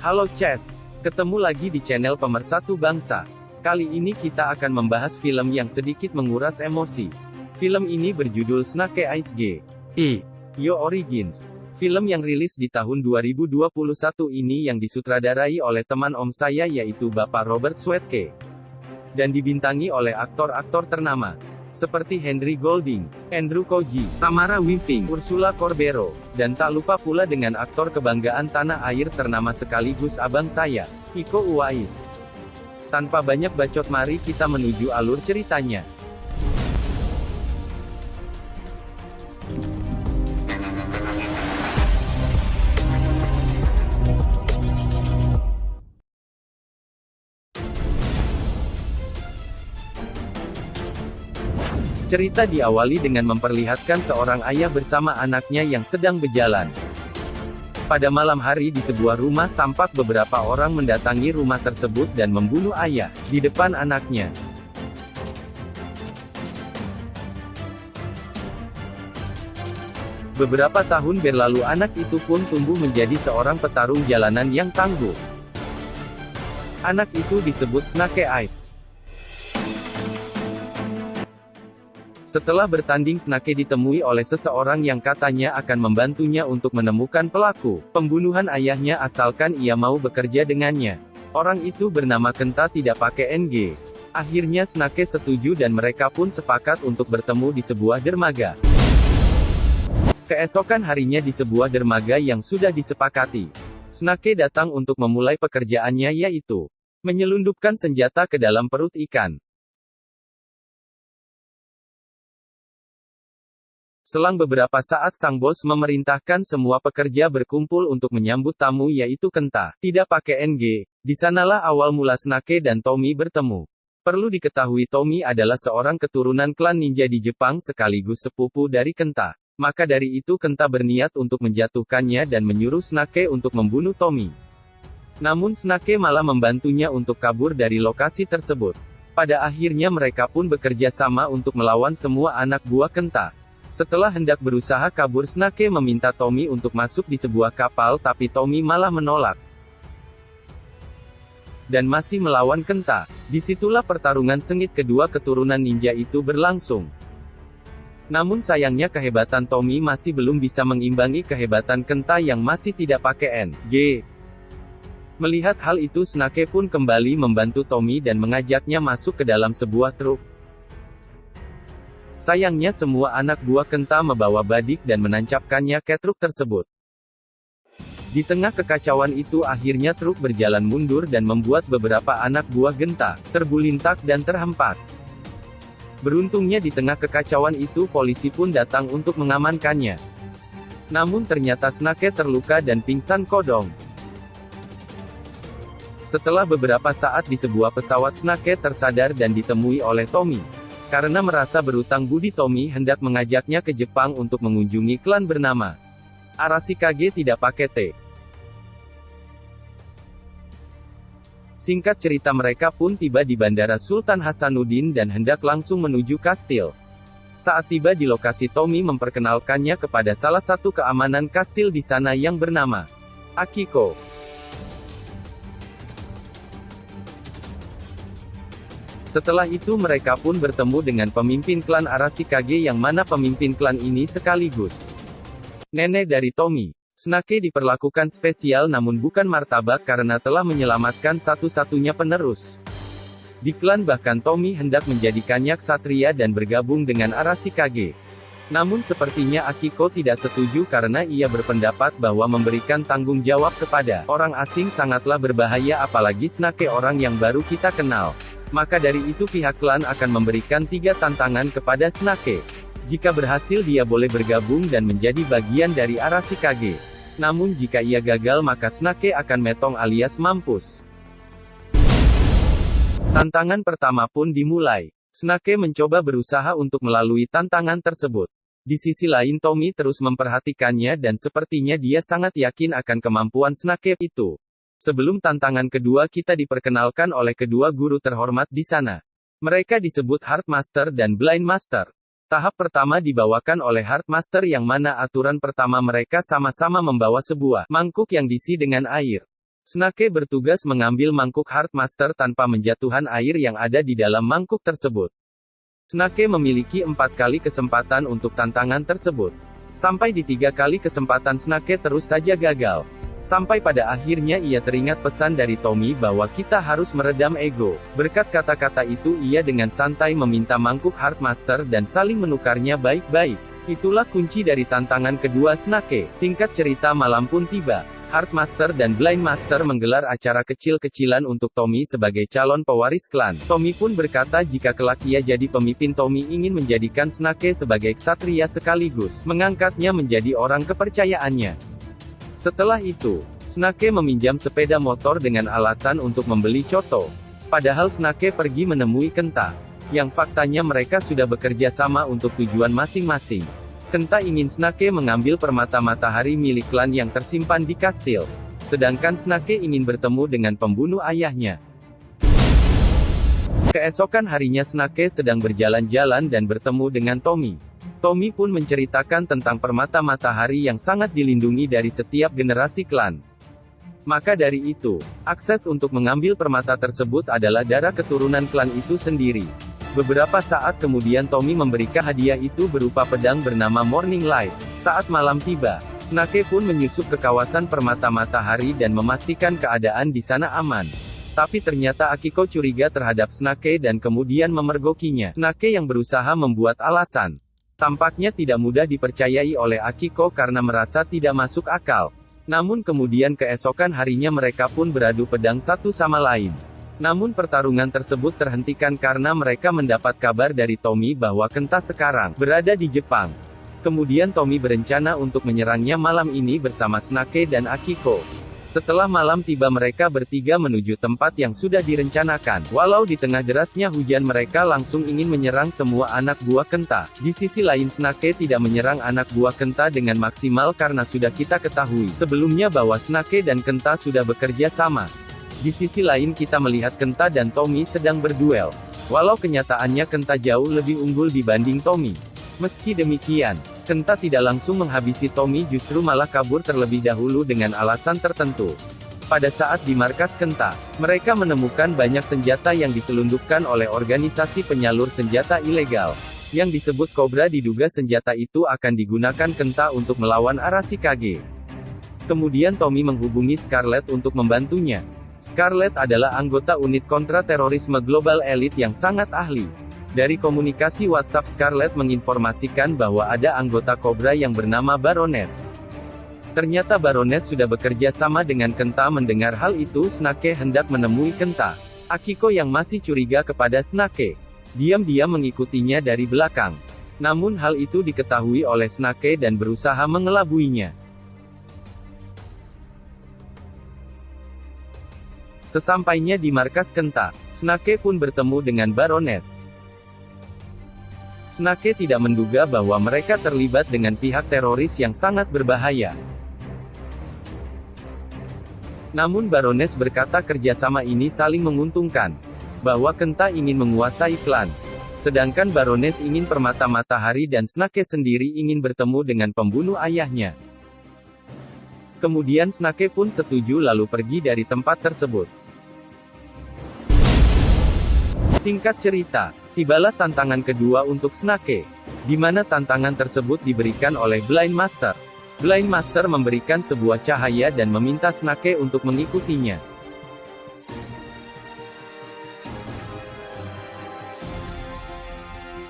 Halo Chess, ketemu lagi di channel Pemersatu Bangsa. Kali ini kita akan membahas film yang sedikit menguras emosi. Film ini berjudul Snake Eyes G. Yo Origins. Film yang rilis di tahun 2021 ini yang disutradarai oleh teman om saya yaitu Bapak Robert Swetke. Dan dibintangi oleh aktor-aktor ternama seperti Henry Golding, Andrew Koji, Tamara Weaving, Ursula Corbero, dan tak lupa pula dengan aktor kebanggaan tanah air ternama sekaligus abang saya, Iko Uwais. Tanpa banyak bacot mari kita menuju alur ceritanya. Cerita diawali dengan memperlihatkan seorang ayah bersama anaknya yang sedang berjalan. Pada malam hari di sebuah rumah tampak beberapa orang mendatangi rumah tersebut dan membunuh ayah, di depan anaknya. Beberapa tahun berlalu anak itu pun tumbuh menjadi seorang petarung jalanan yang tangguh. Anak itu disebut Snake Eyes. Setelah bertanding Snake ditemui oleh seseorang yang katanya akan membantunya untuk menemukan pelaku pembunuhan ayahnya asalkan ia mau bekerja dengannya. Orang itu bernama Kenta tidak pakai NG. Akhirnya Snake setuju dan mereka pun sepakat untuk bertemu di sebuah dermaga. Keesokan harinya di sebuah dermaga yang sudah disepakati, Snake datang untuk memulai pekerjaannya yaitu menyelundupkan senjata ke dalam perut ikan. Selang beberapa saat sang bos memerintahkan semua pekerja berkumpul untuk menyambut tamu yaitu Kenta, tidak pakai NG. Di sanalah awal mula Snake dan Tommy bertemu. Perlu diketahui Tommy adalah seorang keturunan klan ninja di Jepang sekaligus sepupu dari Kenta. Maka dari itu Kenta berniat untuk menjatuhkannya dan menyuruh Snake untuk membunuh Tommy. Namun Snake malah membantunya untuk kabur dari lokasi tersebut. Pada akhirnya mereka pun bekerja sama untuk melawan semua anak buah Kenta. Setelah hendak berusaha kabur Snake meminta Tommy untuk masuk di sebuah kapal tapi Tommy malah menolak. Dan masih melawan Kenta. Disitulah pertarungan sengit kedua keturunan ninja itu berlangsung. Namun sayangnya kehebatan Tommy masih belum bisa mengimbangi kehebatan Kenta yang masih tidak pakai NG. Melihat hal itu Snake pun kembali membantu Tommy dan mengajaknya masuk ke dalam sebuah truk. Sayangnya semua anak buah Kenta membawa badik dan menancapkannya ke truk tersebut. Di tengah kekacauan itu akhirnya truk berjalan mundur dan membuat beberapa anak buah Kenta tergulintak dan terhempas. Beruntungnya di tengah kekacauan itu polisi pun datang untuk mengamankannya. Namun ternyata Snake terluka dan pingsan kodong. Setelah beberapa saat di sebuah pesawat Snake tersadar dan ditemui oleh Tommy. Karena merasa berutang budi Tommy hendak mengajaknya ke Jepang untuk mengunjungi klan bernama Arashikage tidak pakai T. Singkat cerita mereka pun tiba di Bandara Sultan Hasanuddin dan hendak langsung menuju kastil. Saat tiba di lokasi Tommy memperkenalkannya kepada salah satu keamanan kastil di sana yang bernama Akiko. Setelah itu mereka pun bertemu dengan pemimpin klan Arashikage yang mana pemimpin klan ini sekaligus nenek dari Tommy. Snake diperlakukan spesial namun bukan martabak karena telah menyelamatkan satu-satunya penerus di klan bahkan Tommy hendak menjadikannya ksatria dan bergabung dengan Arashikage. Namun sepertinya Akiko tidak setuju karena ia berpendapat bahwa memberikan tanggung jawab kepada orang asing sangatlah berbahaya apalagi Snake orang yang baru kita kenal. Maka dari itu pihak klan akan memberikan 3 tantangan kepada Snake. Jika berhasil dia boleh bergabung dan menjadi bagian dari Arashikage. Namun jika ia gagal maka Snake akan metong alias mampus. Tantangan pertama pun dimulai. Snake mencoba berusaha untuk melalui tantangan tersebut. Di sisi lain Tommy terus memperhatikannya dan sepertinya dia sangat yakin akan kemampuan Snake itu. Sebelum tantangan kedua kita diperkenalkan oleh kedua guru terhormat di sana. Mereka disebut Heart Master dan Blind Master. Tahap pertama dibawakan oleh Heart Master yang mana aturan pertama mereka sama-sama membawa sebuah mangkuk yang diisi dengan air. Snake bertugas mengambil mangkuk Heartmaster tanpa menjatuhkan air yang ada di dalam mangkuk tersebut. Snake memiliki 4 kali kesempatan untuk tantangan tersebut. Sampai di 3 kali kesempatan Snake terus saja gagal. Sampai pada akhirnya ia teringat pesan dari Tommy bahwa kita harus meredam ego. Berkat kata-kata itu ia dengan santai meminta mangkuk Heartmaster dan saling menukarnya baik-baik. Itulah kunci dari tantangan kedua Snake. Singkat cerita malam pun tiba. Heartmaster dan Blind Master menggelar acara kecil-kecilan untuk Tommy sebagai calon pewaris klan. Tommy pun berkata jika kelak ia jadi pemimpin, Tommy ingin menjadikan Snake sebagai ksatria sekaligus mengangkatnya menjadi orang kepercayaannya. Setelah itu, Snake meminjam sepeda motor dengan alasan untuk membeli Choto. Padahal Snake pergi menemui Kenta, yang faktanya mereka sudah bekerja sama untuk tujuan masing-masing. Kenta ingin Snake mengambil permata matahari milik klan yang tersimpan di kastil. Sedangkan Snake ingin bertemu dengan pembunuh ayahnya. Keesokan harinya Snake sedang berjalan-jalan dan bertemu dengan Tommy. Tommy pun menceritakan tentang permata matahari yang sangat dilindungi dari setiap generasi klan. Maka dari itu, akses untuk mengambil permata tersebut adalah darah keturunan klan itu sendiri. Beberapa saat kemudian Tommy memberikan hadiah itu berupa pedang bernama Morning Light. Saat malam tiba, Snake pun menyusup ke kawasan permata matahari dan memastikan keadaan di sana aman. Tapi ternyata Akiko curiga terhadap Snake dan kemudian memergokinya. Snake yang berusaha membuat alasan. Tampaknya tidak mudah dipercayai oleh Akiko karena merasa tidak masuk akal. Namun kemudian keesokan harinya mereka pun beradu pedang satu sama lain. Namun pertarungan tersebut terhentikan karena mereka mendapat kabar dari Tommy bahwa Kenta sekarang berada di Jepang. Kemudian Tommy berencana untuk menyerangnya malam ini bersama Snake dan Akiko. Setelah malam tiba mereka bertiga menuju tempat yang sudah direncanakan. Walau di tengah derasnya hujan mereka langsung ingin menyerang semua anak buah Kenta. Di sisi lain Snake tidak menyerang anak buah Kenta dengan maksimal karena sudah kita ketahui sebelumnya bahwa Snake dan Kenta sudah bekerja sama. Di sisi lain kita melihat Kenta dan Tommy sedang berduel. Walau kenyataannya Kenta jauh lebih unggul dibanding Tommy. Meski demikian, Kenta tidak langsung menghabisi Tommy, justru malah kabur terlebih dahulu dengan alasan tertentu. Pada saat di markas Kenta, mereka menemukan banyak senjata yang diselundupkan oleh organisasi penyalur senjata ilegal. Yang disebut Cobra, diduga senjata itu akan digunakan Kenta untuk melawan Arashikage. Kemudian Tommy menghubungi Scarlet untuk membantunya. Scarlet adalah anggota unit kontra-terorisme global elit yang sangat ahli. Dari komunikasi WhatsApp Scarlet menginformasikan bahwa ada anggota Cobra yang bernama Baroness. Ternyata Baroness sudah bekerja sama dengan Kenta. Mendengar hal itu Snake hendak menemui Kenta. Akiko yang masih curiga kepada Snake, diam-diam mengikutinya dari belakang. Namun hal itu diketahui oleh Snake dan berusaha mengelabuinya. Sesampainya di markas Kenta, Snake pun bertemu dengan Baroness. Snake tidak menduga bahwa mereka terlibat dengan pihak teroris yang sangat berbahaya. Namun Baroness berkata kerjasama ini saling menguntungkan. Bahwa Kenta ingin menguasai klan. Sedangkan Baroness ingin permata matahari dan Snake sendiri ingin bertemu dengan pembunuh ayahnya. Kemudian Snake pun setuju lalu pergi dari tempat tersebut. Singkat cerita, tibalah tantangan kedua untuk Snake, di mana tantangan tersebut diberikan oleh Blind Master. Blind Master memberikan sebuah cahaya dan meminta Snake untuk mengikutinya.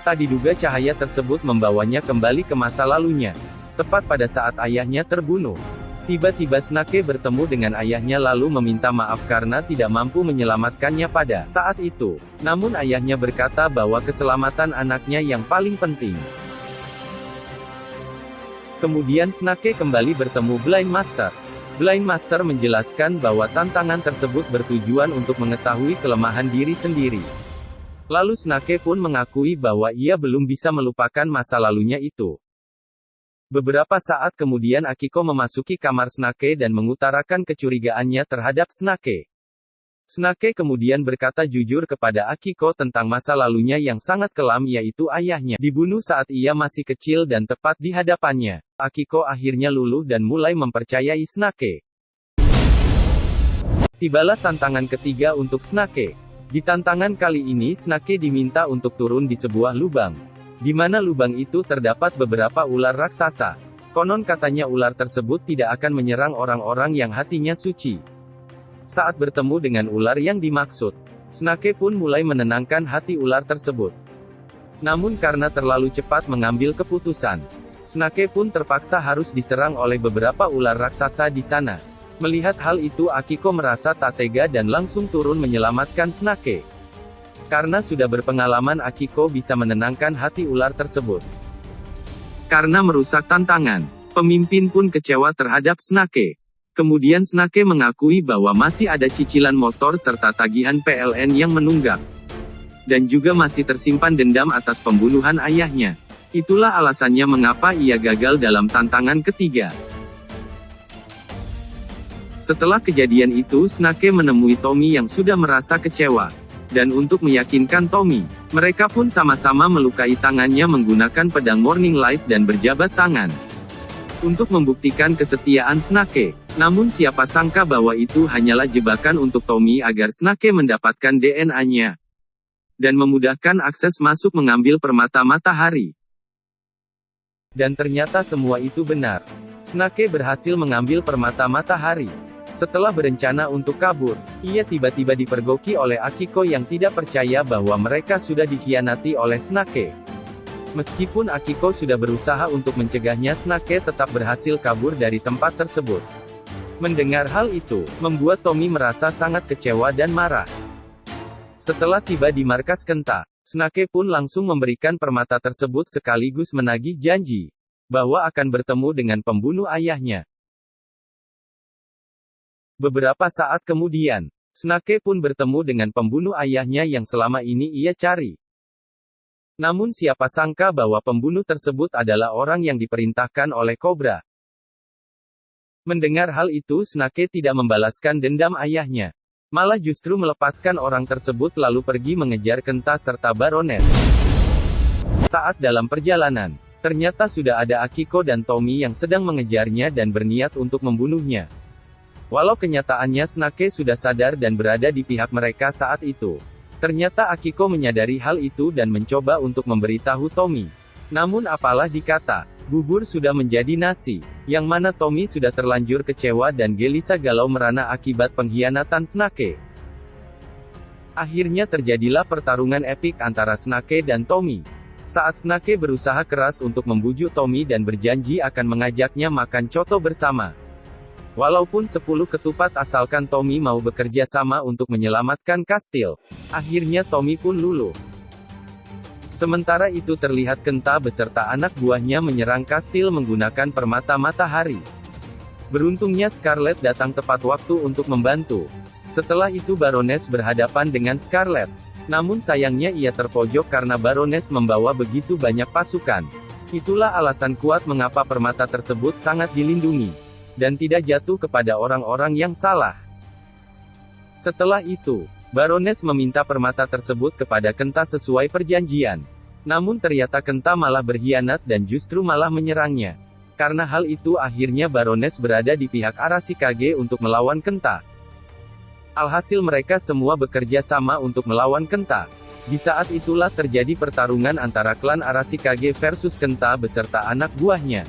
Tak diduga cahaya tersebut membawanya kembali ke masa lalunya, tepat pada saat ayahnya terbunuh. Tiba-tiba Snake bertemu dengan ayahnya lalu meminta maaf karena tidak mampu menyelamatkannya pada saat itu. Namun ayahnya berkata bahwa keselamatan anaknya yang paling penting. Kemudian Snake kembali bertemu Blind Master. Blind Master menjelaskan bahwa tantangan tersebut bertujuan untuk mengetahui kelemahan diri sendiri. Lalu Snake pun mengakui bahwa ia belum bisa melupakan masa lalunya itu. Beberapa saat kemudian Akiko memasuki kamar Snake dan mengutarakan kecurigaannya terhadap Snake. Snake kemudian berkata jujur kepada Akiko tentang masa lalunya yang sangat kelam, yaitu ayahnya dibunuh saat ia masih kecil dan tepat di hadapannya. Akiko akhirnya luluh dan mulai mempercayai Snake. Tibalah tantangan ketiga untuk Snake. Di tantangan kali ini Snake diminta untuk turun di sebuah lubang. Di mana lubang itu terdapat beberapa ular raksasa. Konon katanya ular tersebut tidak akan menyerang orang-orang yang hatinya suci. Saat bertemu dengan ular yang dimaksud, Snake pun mulai menenangkan hati ular tersebut. Namun karena terlalu cepat mengambil keputusan, Snake pun terpaksa harus diserang oleh beberapa ular raksasa di sana. Melihat hal itu Akiko merasa tak tega dan langsung turun menyelamatkan Snake. Karena sudah berpengalaman Akiko bisa menenangkan hati ular tersebut. Karena merusak tantangan, pemimpin pun kecewa terhadap Snake. Kemudian Snake mengakui bahwa masih ada cicilan motor serta tagihan PLN yang menunggak. Dan juga masih tersimpan dendam atas pembunuhan ayahnya. Itulah alasannya mengapa ia gagal dalam tantangan ketiga. Setelah kejadian itu Snake menemui Tommy yang sudah merasa kecewa. Dan untuk meyakinkan Tommy, mereka pun sama-sama melukai tangannya menggunakan pedang Morning Light dan berjabat tangan. Untuk membuktikan kesetiaan Snake. Namun siapa sangka bahwa itu hanyalah jebakan untuk Tommy agar Snake mendapatkan DNA-nya. Dan memudahkan akses masuk mengambil permata matahari. Dan ternyata semua itu benar. Snake berhasil mengambil permata matahari. Setelah berencana untuk kabur, ia tiba-tiba dipergoki oleh Akiko yang tidak percaya bahwa mereka sudah dikhianati oleh Snake. Meskipun Akiko sudah berusaha untuk mencegahnya, Snake tetap berhasil kabur dari tempat tersebut. Mendengar hal itu, membuat Tommy merasa sangat kecewa dan marah. Setelah tiba di markas Kenta, Snake pun langsung memberikan permata tersebut sekaligus menagih janji bahwa akan bertemu dengan pembunuh ayahnya. Beberapa saat kemudian, Snake pun bertemu dengan pembunuh ayahnya yang selama ini ia cari. Namun siapa sangka bahwa pembunuh tersebut adalah orang yang diperintahkan oleh Cobra. Mendengar hal itu Snake tidak membalaskan dendam ayahnya. Malah justru melepaskan orang tersebut lalu pergi mengejar Kenta serta Baroness. Saat dalam perjalanan, ternyata sudah ada Akiko dan Tommy yang sedang mengejarnya dan berniat untuk membunuhnya. Walau kenyataannya Snake sudah sadar dan berada di pihak mereka saat itu. Ternyata Akiko menyadari hal itu dan mencoba untuk memberitahu Tommy. Namun apalah dikata, bubur sudah menjadi nasi. Yang mana Tommy sudah terlanjur kecewa dan gelisah galau merana akibat pengkhianatan Snake. Akhirnya terjadilah pertarungan epik antara Snake dan Tommy. Saat Snake berusaha keras untuk membujuk Tommy dan berjanji akan mengajaknya makan coto bersama. Walaupun 10 ketupat asalkan Tommy mau bekerja sama untuk menyelamatkan kastil. Akhirnya Tommy pun luluh. Sementara itu terlihat Kenta beserta anak buahnya menyerang kastil menggunakan permata matahari. Beruntungnya Scarlet datang tepat waktu untuk membantu. Setelah itu Baroness berhadapan dengan Scarlet. Namun sayangnya ia terpojok karena Baroness membawa begitu banyak pasukan. Itulah alasan kuat mengapa permata tersebut sangat dilindungi. Dan tidak jatuh kepada orang-orang yang salah. Setelah itu, Baroness meminta permata tersebut kepada Kenta sesuai perjanjian. Namun ternyata Kenta malah berkhianat dan justru malah menyerangnya. Karena hal itu akhirnya Baroness berada di pihak Arashikage untuk melawan Kenta. Alhasil mereka semua bekerja sama untuk melawan Kenta. Di saat itulah terjadi pertarungan antara klan Arashikage versus Kenta beserta anak buahnya.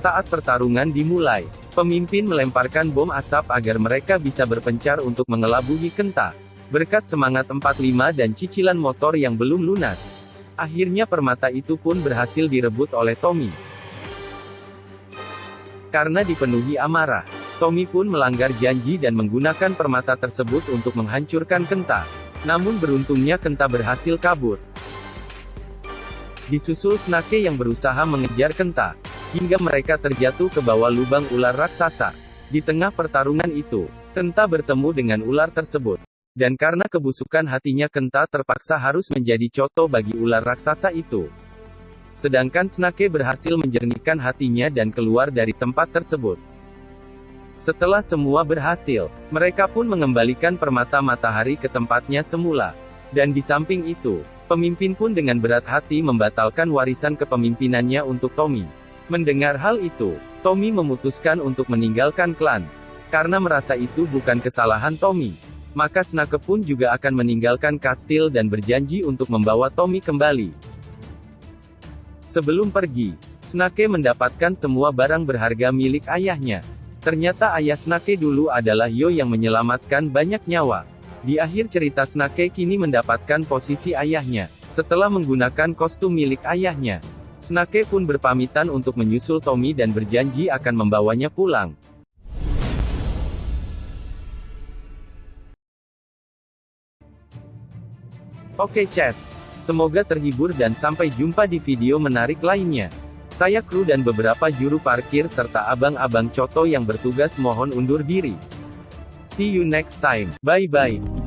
Saat pertarungan dimulai, pemimpin melemparkan bom asap agar mereka bisa berpencar untuk mengelabuhi Kenta. Berkat semangat 45 dan cicilan motor yang belum lunas. Akhirnya permata itu pun berhasil direbut oleh Tommy. Karena dipenuhi amarah, Tommy pun melanggar janji dan menggunakan permata tersebut untuk menghancurkan Kenta. Namun beruntungnya Kenta berhasil kabur. Disusul Snake yang berusaha mengejar Kenta. Hingga mereka terjatuh ke bawah lubang ular raksasa. Di tengah pertarungan itu, Kenta bertemu dengan ular tersebut. Dan karena kebusukan hatinya Kenta terpaksa harus menjadi coto bagi ular raksasa itu. Sedangkan Snake berhasil menjernihkan hatinya dan keluar dari tempat tersebut. Setelah semua berhasil, mereka pun mengembalikan permata matahari ke tempatnya semula. Dan di samping itu, pemimpin pun dengan berat hati membatalkan warisan kepemimpinannya untuk Tommy. Mendengar hal itu, Tommy memutuskan untuk meninggalkan klan. Karena merasa itu bukan kesalahan Tommy, maka Snake pun juga akan meninggalkan kastil dan berjanji untuk membawa Tommy kembali. Sebelum pergi, Snake mendapatkan semua barang berharga milik ayahnya. Ternyata ayah Snake dulu adalah Yo yang menyelamatkan banyak nyawa. Di akhir cerita Snake kini mendapatkan posisi ayahnya. Setelah menggunakan kostum milik ayahnya, Snake pun berpamitan untuk menyusul Tommy dan berjanji akan membawanya pulang. Oke Chess, semoga terhibur dan sampai jumpa di video menarik lainnya. Saya kru dan beberapa juru parkir serta abang-abang Coto yang bertugas mohon undur diri. See you next time, bye-bye.